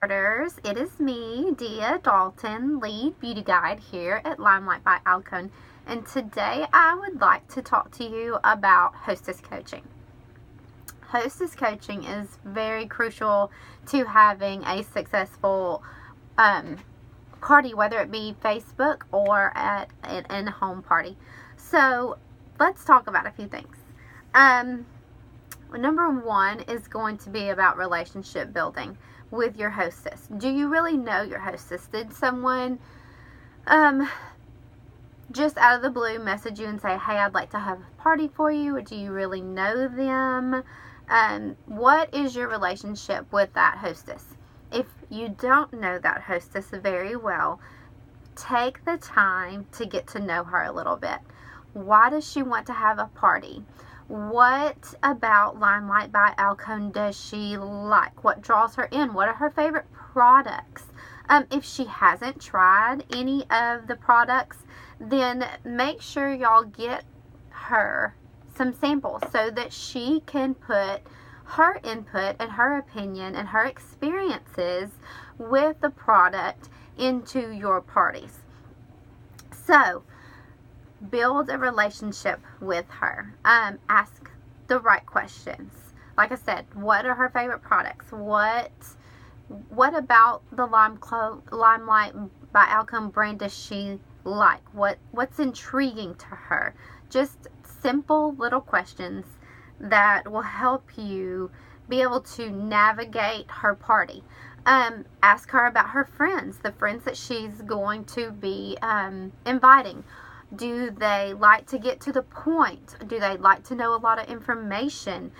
It is me, Deah Dalton, lead beauty guide here at Limelight by Alcone, and today I would like to talk to you about Hostess Coaching. Hostess Coaching is very crucial to having a successful party, whether it be Facebook or at an in-home party. So let's talk about a few things. Number one is going to be about relationship building with your hostess. Do you really know your hostess? Did someone just out of the blue message you and say, hey, I'd like to have a party for you? Or do you really know them? What is your relationship with that hostess? If you don't know that hostess very well, take the time to get to know her a little bit. Why does she want to have a party? What about Limelight by Alcone does she like? What draws her in? What are her favorite products? If she hasn't tried any of the products, then make sure y'all get her some samples so that she can put her input and her opinion and her experiences with the product into your parties. So, build a relationship with her. Ask the right questions. Like I said, what are her favorite products? What about the Limelight by Alcone brand does she like? What's intriguing to her? Just simple little questions that will help you be able to navigate her party. Ask her about her friends, the friends that she's going to be inviting. Do they like to get to the point? Do they like to know a lot of information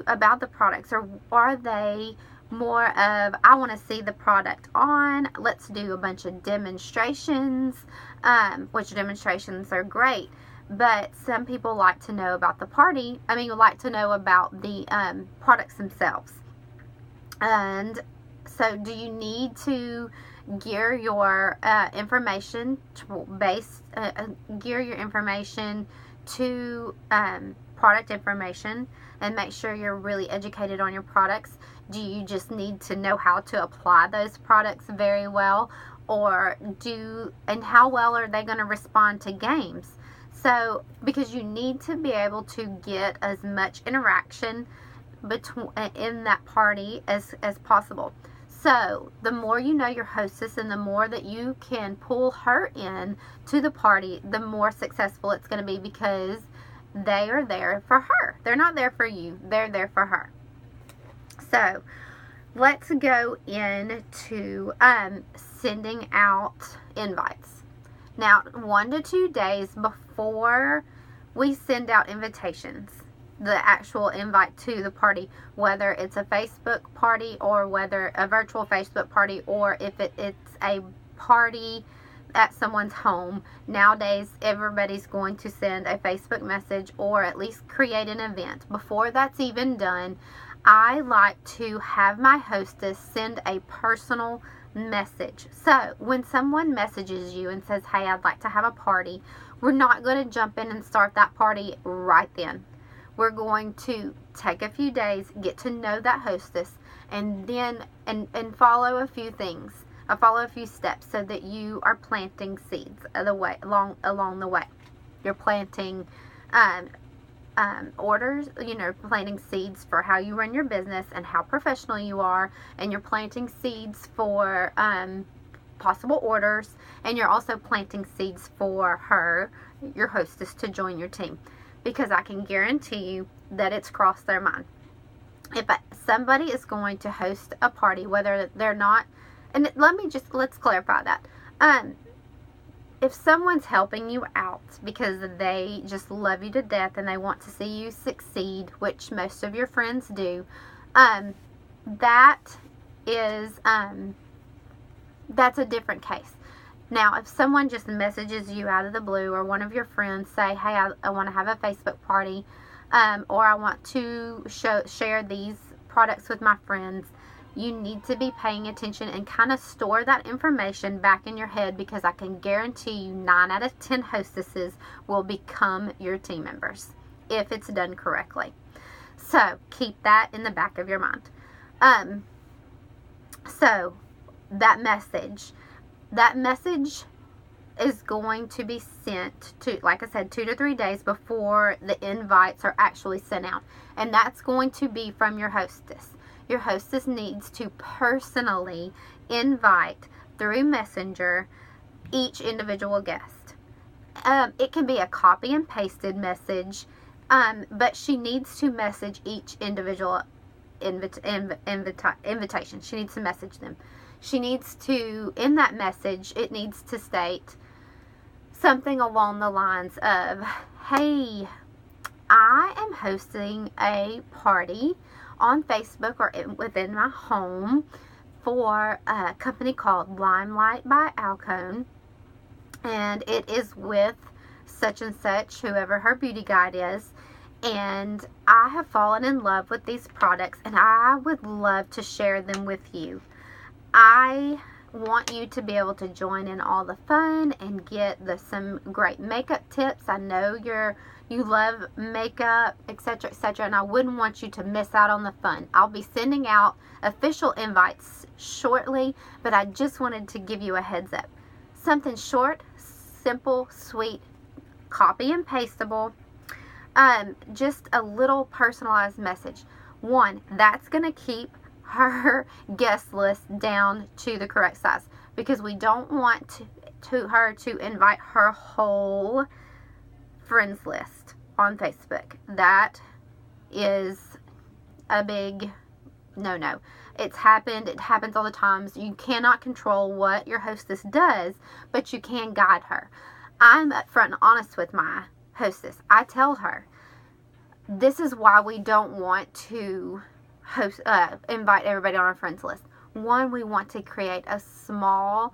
about the products? Or are they more of, I want to see the product on, let's do a bunch of demonstrations, which demonstrations are great. But some people like to know about the party. Like to know about the products themselves. And so do you need to gear your information to product information and make sure you're really educated on your products? Do you just need to know how to apply those products very well? And how well are they going to respond to games? So, because you need to be able to get as much interaction in that party as possible. So, the more you know your hostess and the more that you can pull her in to the party, the more successful it's going to be, because they are there for her. They're not there for you. They're there for her. So, let's go into sending out invites. Now, 1 to 2 days before we send out invitations, the actual invite to the party, whether it's a Facebook party or whether a virtual Facebook party, or if it's a party at someone's home. Nowadays, everybody's going to send a Facebook message or at least create an event. Before that's even done, I like to have my hostess send a personal message. So, when someone messages you and says, hey, I'd like to have a party, we're not going to jump in and start that party right then. We're going to take a few days, get to know that hostess, and then and follow a few things. Follow a few steps so that you are planting seeds along the way. You're planting orders, planting seeds for how you run your business and how professional you are, and you're planting seeds for possible orders, and you're also planting seeds for your hostess, to join your team. Because I can guarantee you that it's crossed their mind. If somebody is going to host a party, whether they're not, and let's clarify that. If someone's helping you out because they just love you to death and they want to see you succeed, which most of your friends do, that's a different case. Now, if someone just messages you out of the blue, or one of your friends say, hey, I want to have a Facebook party, or I want to share these products with my friends, you need to be paying attention and kind of store that information back in your head, because I can guarantee you 9 out of 10 hostesses will become your team members if it's done correctly. So keep that in the back of your mind. So that message is going to be sent to, like I said, 2 to 3 days before the invites are actually sent out. And that's going to be from your hostess. Your hostess needs to personally invite through Messenger each individual guest. It can be a copy and pasted message, but she needs to message each individual invitation. She needs to message them. She needs to, in that message, it needs to state something along the lines of, hey, I am hosting a party on Facebook or within my home for a company called Limelight by Alcone, and it is with such and such, whoever her beauty guide is, and I have fallen in love with these products and I would love to share them with you. I want you to be able to join in all the fun and get some great makeup tips. I know you love makeup, etc., etc., and I wouldn't want you to miss out on the fun. I'll be sending out official invites shortly, but I just wanted to give you a heads up. Something short, simple, sweet, copy and pasteable, just a little personalized message. One, that's going to keep her guest list down to the correct size, because we don't want her to invite her whole friends list on Facebook. That is a big no. It's happened. It happens all the time. So you cannot control what your hostess does, but you can guide her. I'm upfront and honest with my hostess. I tell her, this is why we don't want to invite everybody on our friends list. One, we want to create a small,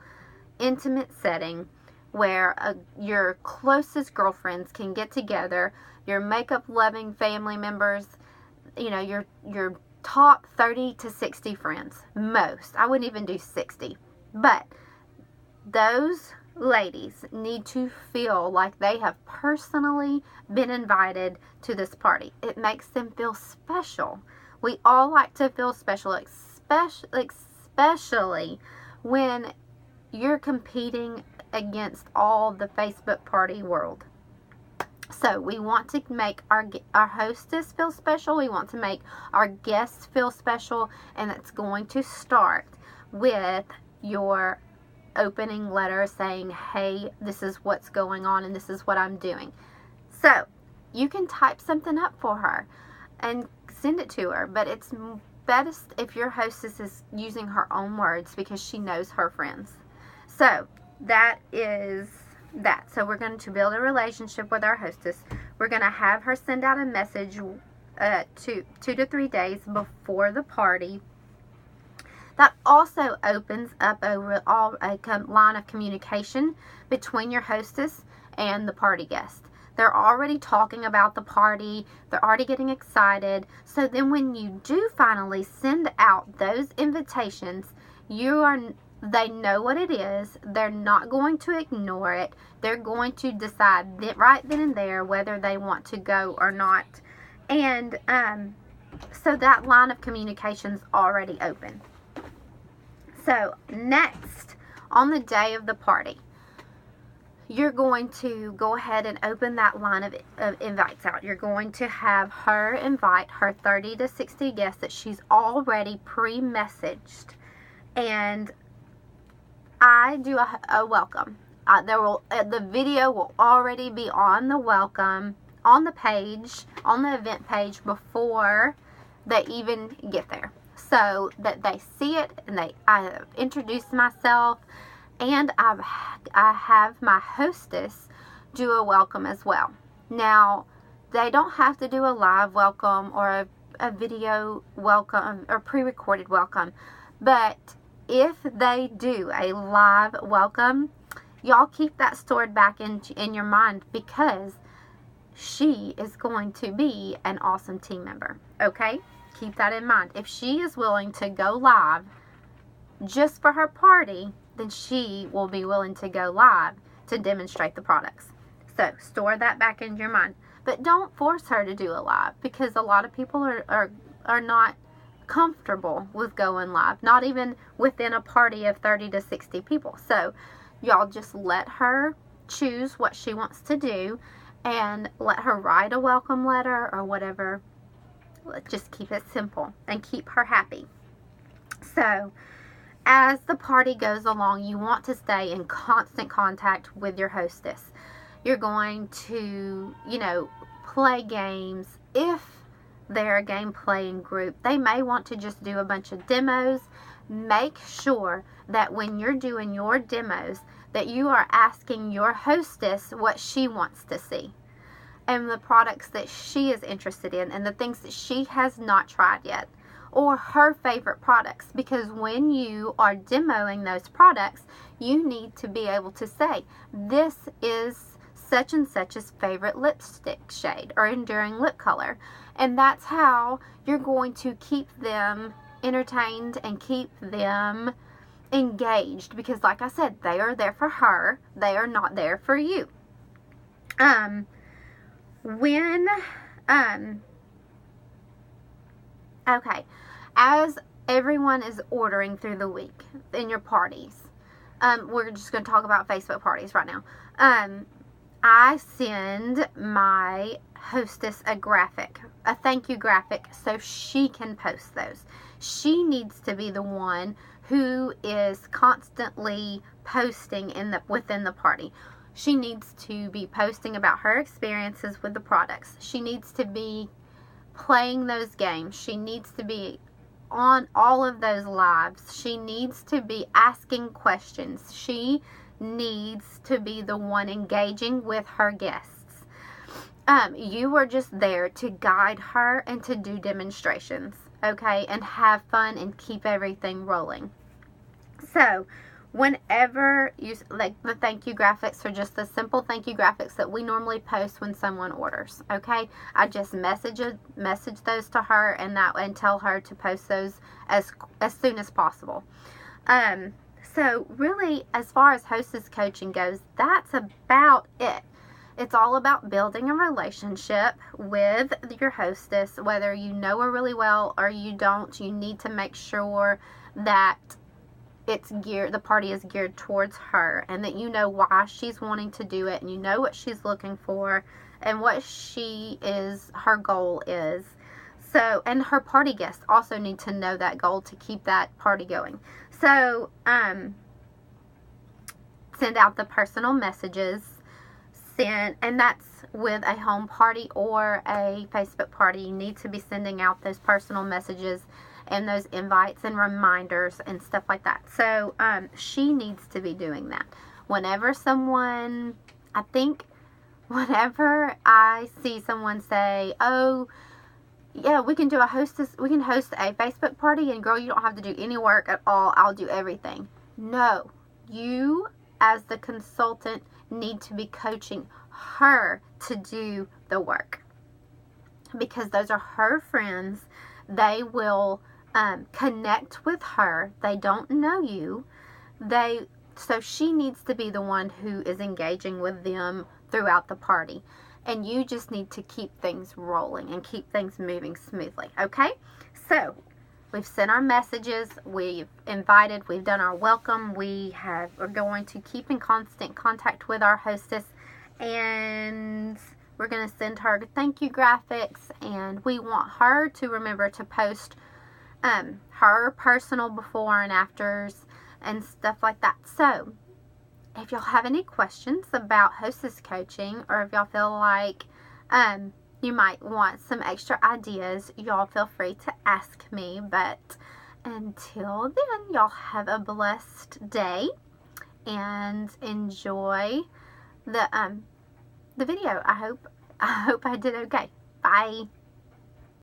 intimate setting where your closest girlfriends can get together, your makeup-loving family members, your top 30 to 60 friends. Most. I wouldn't even do 60. But those ladies need to feel like they have personally been invited to this party. It makes them feel special. We all like to feel special, especially when you're competing against all the Facebook party world. So we want to make our hostess feel special. We want to make our guests feel special. And it's going to start with your opening letter saying, hey, this is what's going on and this is what I'm doing. So you can type something up for her and send it to her. But it's best if your hostess is using her own words, because she knows her friends. So that is that. So we're going to build a relationship with our hostess. We're going to have her send out a message 2 to 3 days before the party. That also opens up a line of communication between your hostess and the party guest. They're already talking about the party. They're already getting excited. So then when you do finally send out those invitations, they know what it is. They're not going to ignore it. They're going to decide right then and there whether they want to go or not. And so that line of communication is already open. So next, on the day of the party, you're going to go ahead and open that line of invites out. You're going to have her invite her 30 to 60 guests that she's already pre-messaged. And I do a welcome. The video will already be on the welcome, on the page, on the event page before they even get there. So that they see it, and I have introduced myself, and I have my hostess do a welcome as well. Now, they don't have to do a live welcome or a video welcome or pre-recorded welcome, but if they do a live welcome, y'all keep that stored back in your mind, because she is going to be an awesome team member. Okay? Keep that in mind. If she is willing to go live just for her party, then she will be willing to go live to demonstrate the products. So store that back in your mind. But don't force her to do a live, because a lot of people are not comfortable with going live, not even within a party of 30 to 60 people. So y'all just let her choose what she wants to do and let her write a welcome letter or whatever. Just keep it simple and keep her happy. So as the party goes along, you want to stay in constant contact with your hostess. You're going to, play games. If they're a game playing group, they may want to just do a bunch of demos. Make sure that when you're doing your demos, that you are asking your hostess what she wants to see and the products that she is interested in and the things that she has not tried yet, or her favorite products, because when you are demoing those products, you need to be able to say, this is such and such's favorite lipstick shade or enduring lip color. And that's how you're going to keep them entertained and keep them engaged, because like I said, they are there for her. They are not there for you. Okay, as everyone is ordering through the week in your parties, we're just going to talk about Facebook parties right now. I send my hostess a thank you graphic, so she can post those. She needs to be the one who is constantly posting within the party. She needs to be posting about her experiences with the products. She needs to be playing those games. She needs to be on all of those lives. She needs to be asking questions. She needs to be the one engaging with her guests. You are just there to guide her and to do demonstrations, okay, and have fun and keep everything rolling. So whenever you, like, the thank you graphics are just the simple thank you graphics that we normally post when someone orders, okay? I just message those to her and tell her to post those as soon as possible. So really, as far as Hostess Coaching goes, that's about it. It's all about building a relationship with your hostess. Whether you know her really well or you don't, you need to make sure that the party is geared towards her, and that you know why she's wanting to do it, and you know what she's looking for and what her goal is. So, and her party guests also need to know that goal to keep that party going. So, send out the personal messages, and that's with a home party or a Facebook party. You need to be sending out those personal messages and those invites and reminders and stuff like that. So, she needs to be doing that. Whenever I see someone say, oh, yeah, we can host a Facebook party, and girl, you don't have to do any work at all. I'll do everything. No, you as the consultant need to be coaching her to do the work, because those are her friends. They will connect with her. They don't know you. So she needs to be the one who is engaging with them throughout the party. And you just need to keep things rolling and keep things moving smoothly. Okay? So, we've sent our messages. We've invited. We've done our welcome. We're going to keep in constant contact with our hostess. And we're going to send her thank you graphics. And we want her to remember to post her personal before and afters and stuff like that. So, if y'all have any questions about Hostess Coaching, or if y'all feel like you might want some extra ideas, y'all feel free to ask me. But until then, y'all have a blessed day and enjoy the video. I hope I did okay. Bye.